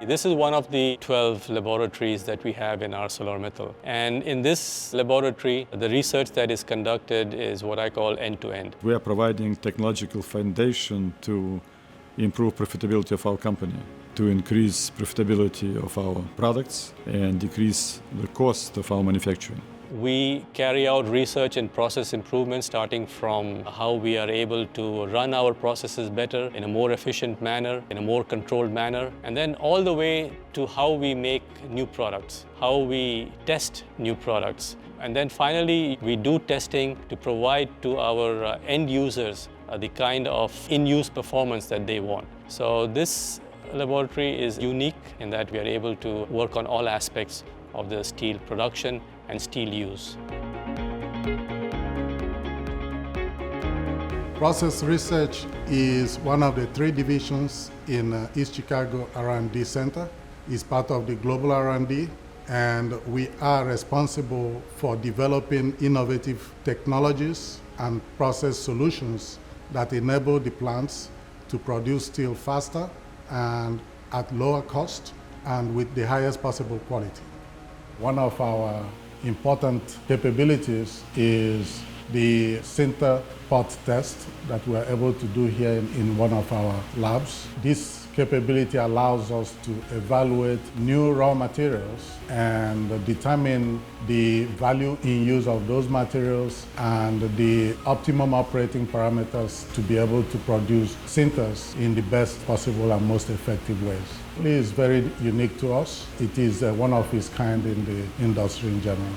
This is one of the 12 laboratories that we have in ArcelorMittal. And in this laboratory, the research that is conducted is what I call end-to-end. We are providing technological foundation to improve profitability of our company, to increase profitability of our products and decrease the cost of our manufacturing. We carry out research and process improvement starting from how we are able to run our processes better in a more efficient manner, in a more controlled manner, and then all the way to how we make new products, how we test new products. And then finally, we do testing to provide to our end users the kind of in-use performance that they want. So this laboratory is unique in that we are able to work on all aspects of the steel production and steel use. Process research is one of the 3 divisions in East Chicago R&D Center. It's part of the global R&D, and we are responsible for developing innovative technologies and process solutions that enable the plants to produce steel faster and at lower cost and with the highest possible quality. One of our important capabilities is the sinter pot test that we are able to do here in one of our labs. This capability allows us to evaluate new raw materials and determine the value in use of those materials and the optimum operating parameters to be able to produce sinters in the best possible and most effective ways. It is very unique to us. It is one of its kind in the industry in general.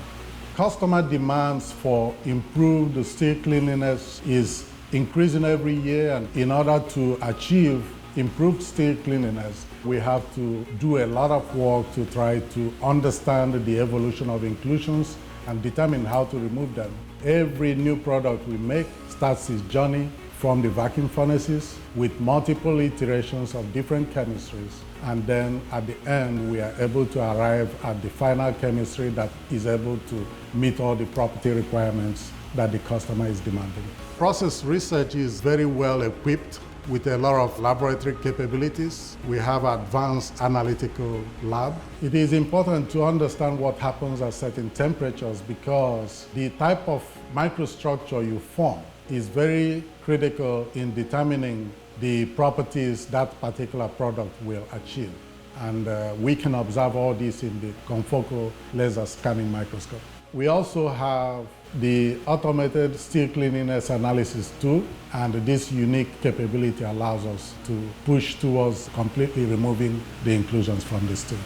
Customer demands for improved steel cleanliness is increasing every year, and in order to achieve improved steel cleanliness, we have to do a lot of work to try to understand the evolution of inclusions and determine how to remove them. Every new product we make starts its journey from the vacuum furnaces with multiple iterations of different chemistries, and then at the end we are able to arrive at the final chemistry that is able to meet all the property requirements that the customer is demanding. Process research is very well equipped with a lot of laboratory capabilities. We have advanced analytical lab. It is important to understand what happens at certain temperatures because the type of microstructure you form is very critical in determining the properties that particular product will achieve. And we can observe all this in the confocal laser scanning microscope. We also have the automated steel cleanliness analysis tool, and this unique capability allows us to push towards completely removing the inclusions from the steel.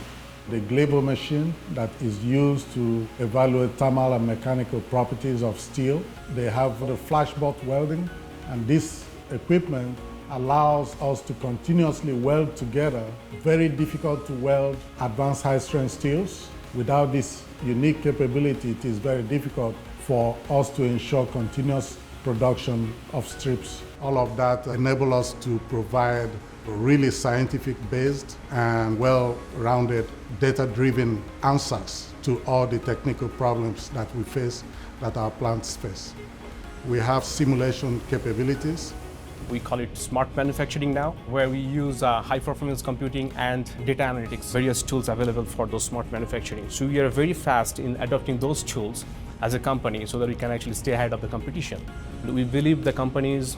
The Glable machine that is used to evaluate thermal and mechanical properties of steel. They have the flash butt welding, and this equipment allows us to continuously weld together very difficult to weld advanced high-strength steels. Without this unique capability, it is very difficult for us to ensure continuous production of strips. All of that enable us to provide really scientific-based and well-rounded, data-driven answers to all the technical problems that we face, that our plants face. We have simulation capabilities. We call it smart manufacturing now, where we use high-performance computing and data analytics, various tools available for those smart manufacturing. So we are very fast in adopting those tools as a company so that we can actually stay ahead of the competition. We believe the companies,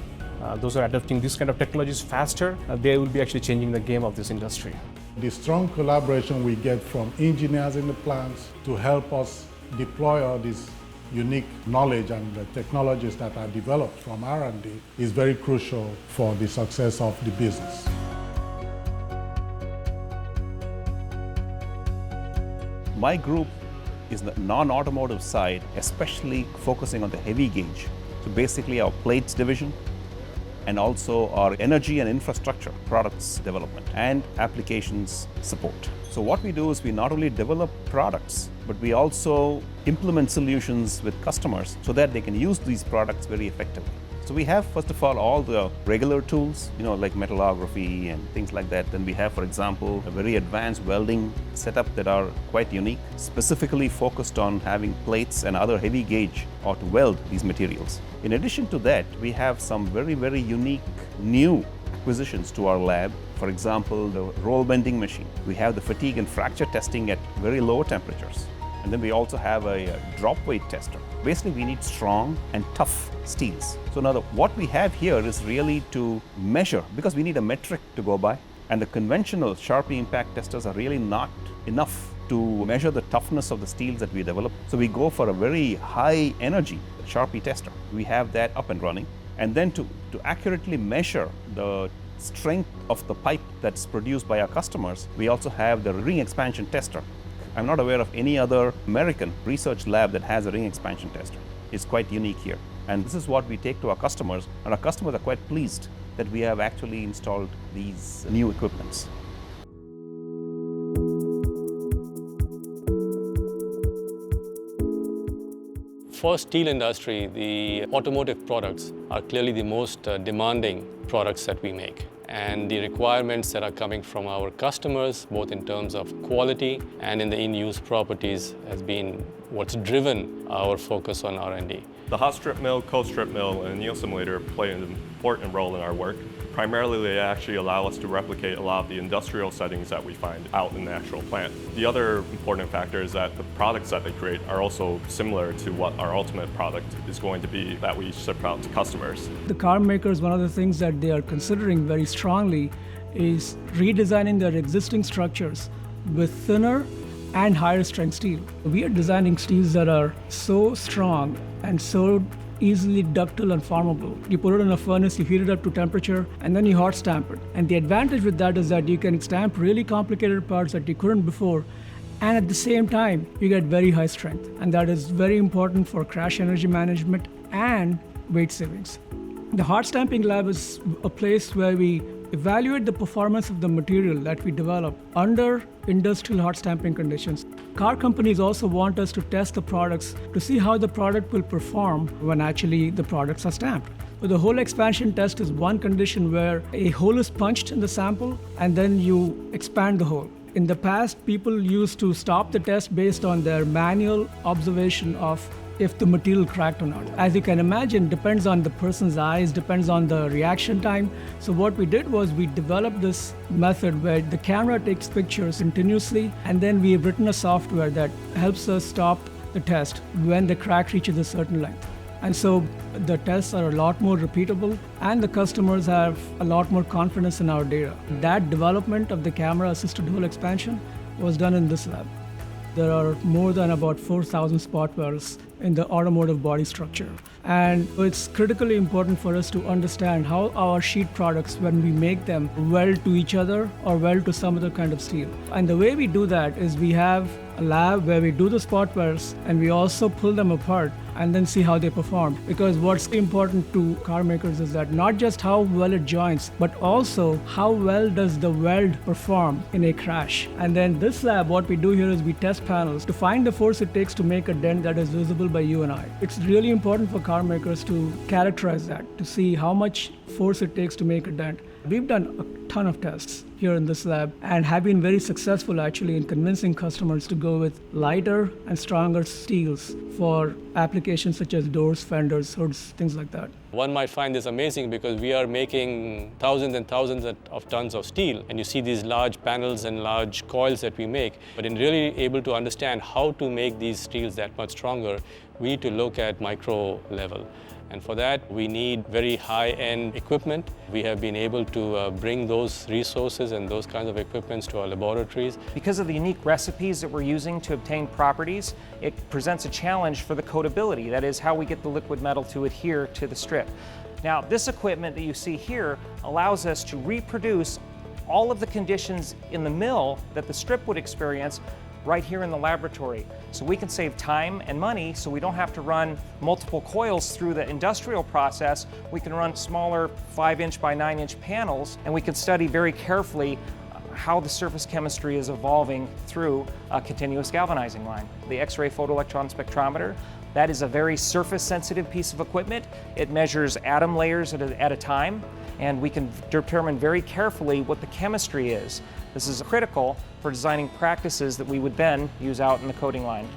those who are adopting this kind of technologies faster, they will be actually changing the game of this industry. The strong collaboration we get from engineers in the plants to help us deploy all these unique knowledge and the technologies that are developed from R&D is very crucial for the success of the business. My group is the non-automotive side, especially focusing on the heavy gauge. So basically our plates division and also our energy and infrastructure products development and applications support. So what we do is we not only develop products, but we also implement solutions with customers so that they can use these products very effectively. So we have, first of all the regular tools, like metallography and things like that. Then we have, for example, a very advanced welding setup that are quite unique, specifically focused on having plates and other heavy gauge or to weld these materials. In addition to that, we have some very, very unique new acquisitions to our lab. For example, the roll bending machine. We have the fatigue and fracture testing at very low temperatures. And then we also have a drop weight tester. Basically, we need strong and tough steels. So now what we have here is really to measure, because we need a metric to go by. And the conventional Sharpie impact testers are really not enough to measure the toughness of the steels that we develop. So we go for a very high energy Sharpie tester. We have that up and running. And then to accurately measure the strength of the pipe that's produced by our customers, we also have the ring expansion tester. I'm not aware of any other American research lab that has a ring expansion tester. It's quite unique here. And this is what we take to our customers, and our customers are quite pleased that we have actually installed these new equipments. For steel industry, the automotive products are clearly the most demanding products that we make. And the requirements that are coming from our customers, both in terms of quality and in the in-use properties, has been what's driven our focus on R&D. The hot strip mill, cold strip mill, and anneal simulator play an important role in our work. Primarily, they actually allow us to replicate a lot of the industrial settings that we find out in the actual plant. The other important factor is that the products that they create are also similar to what our ultimate product is going to be that we ship out to customers. The car makers, one of the things that they are considering very strongly is redesigning their existing structures with thinner and higher strength steel. We are designing steels that are so strong and so easily ductile and formable. You put it in a furnace, you heat it up to temperature, and then you hot stamp it. And the advantage with that is that you can stamp really complicated parts that you couldn't before, and at the same time, you get very high strength. And that is very important for crash energy management and weight savings. The hot stamping lab is a place where we evaluate the performance of the material that we develop under industrial hot stamping conditions. Car companies also want us to test the products to see how the product will perform when actually the products are stamped. So the hole expansion test is one condition where a hole is punched in the sample and then you expand the hole. In the past, people used to stop the test based on their manual observation of if the material cracked or not. As you can imagine, depends on the person's eyes, depends on the reaction time. So what we did was we developed this method where the camera takes pictures continuously, and then we have written a software that helps us stop the test when the crack reaches a certain length. And so the tests are a lot more repeatable, and the customers have a lot more confidence in our data. That development of the camera-assisted hole expansion was done in this lab. There are more than about 4,000 spot welds in the automotive body structure. And it's critically important for us to understand how our sheet products, when we make them, weld to each other or weld to some other kind of steel. And the way we do that is we have a lab where we do the spot welds and we also pull them apart and then see how they perform. Because what's important to car makers is that not just how well it joints, but also how well does the weld perform in a crash. And then this lab, what we do here is we test panels to find the force it takes to make a dent that is visible by you and I. It's really important for car makers to characterize that, to see how much force it takes to make a dent. We've done a ton of tests here in this lab and have been very successful actually in convincing customers to go with lighter and stronger steels for applications such as doors, fenders, hoods, things like that. One might find this amazing because we are making thousands and thousands of tons of steel, and you see these large panels and large coils that we make. But in really able to understand how to make these steels that much stronger, we need to look at micro level. And for that, we need very high-end equipment. We have been able to bring those resources and those kinds of equipments to our laboratories. Because of the unique recipes that we're using to obtain properties, it presents a challenge for the coatability. That is how we get the liquid metal to adhere to the strip. Now, this equipment that you see here allows us to reproduce all of the conditions in the mill that the strip would experience right here in the laboratory. So we can save time and money so we don't have to run multiple coils through the industrial process. We can run smaller 5-inch by 9-inch panels, and we can study very carefully how the surface chemistry is evolving through a continuous galvanizing line. The X-ray photoelectron spectrometer, that is a very surface-sensitive piece of equipment. It measures atom layers at a time, and we can determine very carefully what the chemistry is. This is critical for designing practices that we would then use out in the coating line.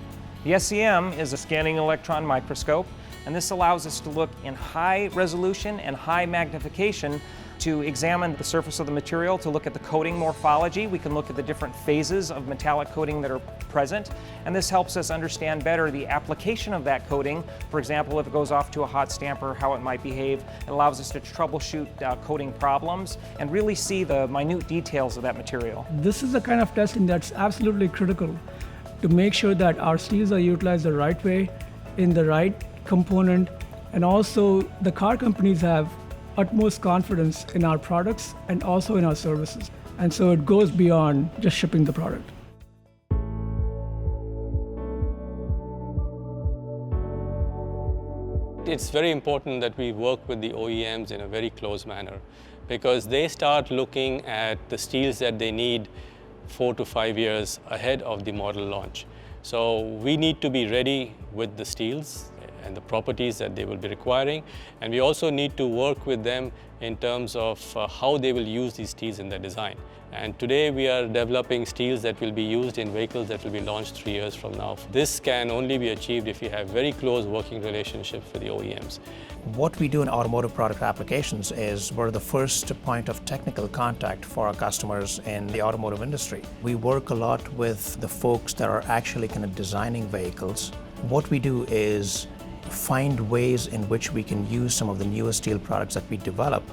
The SEM is a scanning electron microscope, and this allows us to look in high resolution and high magnification to examine the surface of the material to look at the coating morphology. We can look at the different phases of metallic coating that are present, and this helps us understand better the application of that coating. For example, if it goes off to a hot stamper, how it might behave. It allows us to troubleshoot coating problems and really see the minute details of that material. This is the kind of testing that's absolutely critical to make sure that our steels are utilized the right way, in the right component, and also the car companies have utmost confidence in our products and also in our services. And so it goes beyond just shipping the product. It's very important that we work with the OEMs in a very close manner, because they start looking at the steels that they need 4 to 5 years ahead of the model launch. So we need to be ready with the steels and the properties that they will be requiring, and we also need to work with them in terms of how they will use these steels in their design. And today we are developing steels that will be used in vehicles that will be launched 3 years from now. This can only be achieved if you have very close working relationships with the OEMs. What we do in automotive product applications is we're the first point of technical contact for our customers in the automotive industry. We work a lot with the folks that are actually kind of designing vehicles. What we do is find ways in which we can use some of the newest steel products that we develop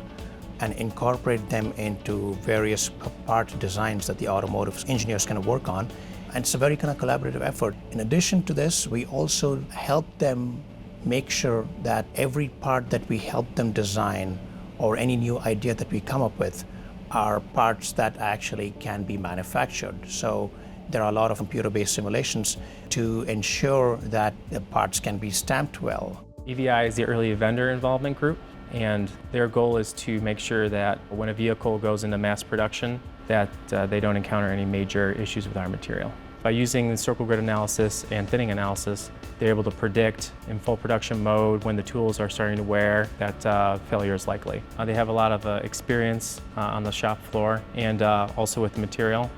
and incorporate them into various part designs that the automotive engineers can work on. And it's a very kind of collaborative effort. In addition to this, we also help them make sure that every part that we help them design or any new idea that we come up with are parts that actually can be manufactured. So there are a lot of computer-based simulations to ensure that the parts can be stamped well. EVI is the early vendor involvement group, and their goal is to make sure that when a vehicle goes into mass production, that they don't encounter any major issues with our material. By using the circle grid analysis and thinning analysis, they're able to predict in full production mode when the tools are starting to wear that failure is likely. They have a lot of experience on the shop floor and also with the material.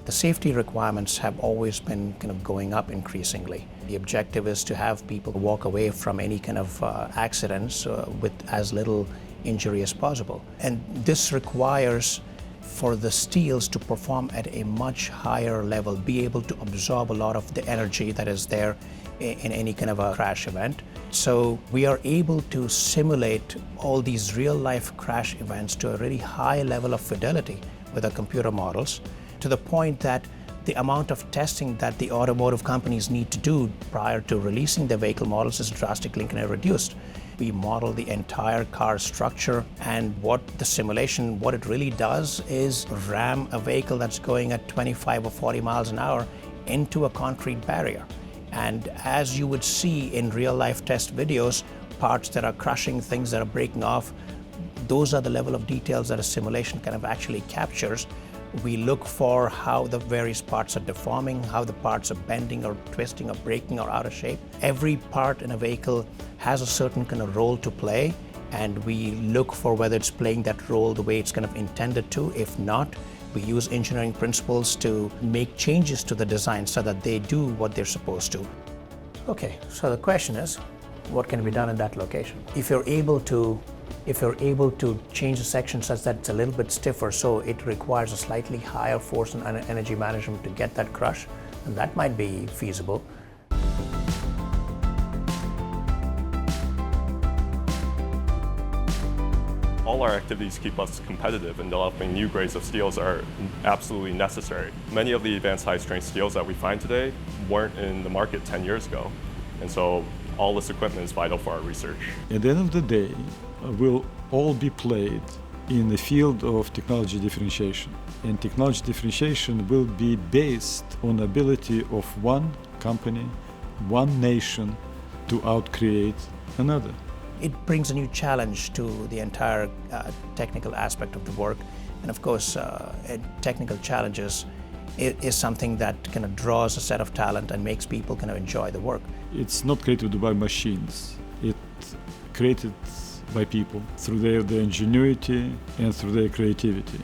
The safety requirements have always been kind of going up increasingly. The objective is to have people walk away from any kind of accidents with as little injury as possible. And this requires for the steels to perform at a much higher level, be able to absorb a lot of the energy that is there in any kind of a crash event. So we are able to simulate all these real-life crash events to a really high level of fidelity with our computer models, to the point that the amount of testing that the automotive companies need to do prior to releasing their vehicle models is drastically kind of reduced. We model the entire car structure, and what the simulation, what it really does is ram a vehicle that's going at 25 or 40 miles an hour into a concrete barrier. And as you would see in real life test videos, parts that are crushing, things that are breaking off, those are the level of details that a simulation kind of actually captures. We look for how the various parts are deforming, how the parts are bending or twisting or breaking or out of shape. Every part in a vehicle has a certain kind of role to play, and we look for whether it's playing that role the way it's kind of intended to. If not, we use engineering principles to make changes to the design so that they do what they're supposed to. Okay, so the question is, what can be done in that location? If you're able to change the section such that it's a little bit stiffer, so it requires a slightly higher force and energy management to get that crush, and that might be feasible. All our activities keep us competitive, and developing new grades of steels are absolutely necessary. Many of the advanced high-strength steels that we find today weren't in the market 10 years ago, and so all this equipment is vital for our research. At the end of the day, will all be played in the field of technology differentiation. And technology differentiation will be based on the ability of one company, one nation to outcreate another. It brings a new challenge to the entire technical aspect of the work. And of course, technical challenges is something that kind of draws a set of talent and makes people kind of enjoy the work. It's not created by machines. It's created by people through their ingenuity and through their creativity.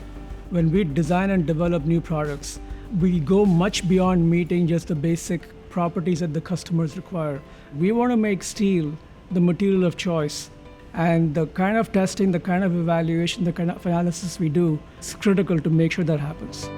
When we design and develop new products, we go much beyond meeting just the basic properties that the customers require. We want to make steel the material of choice And the kind of testing, the kind of evaluation, the kind of analysis we do is critical to make sure that happens.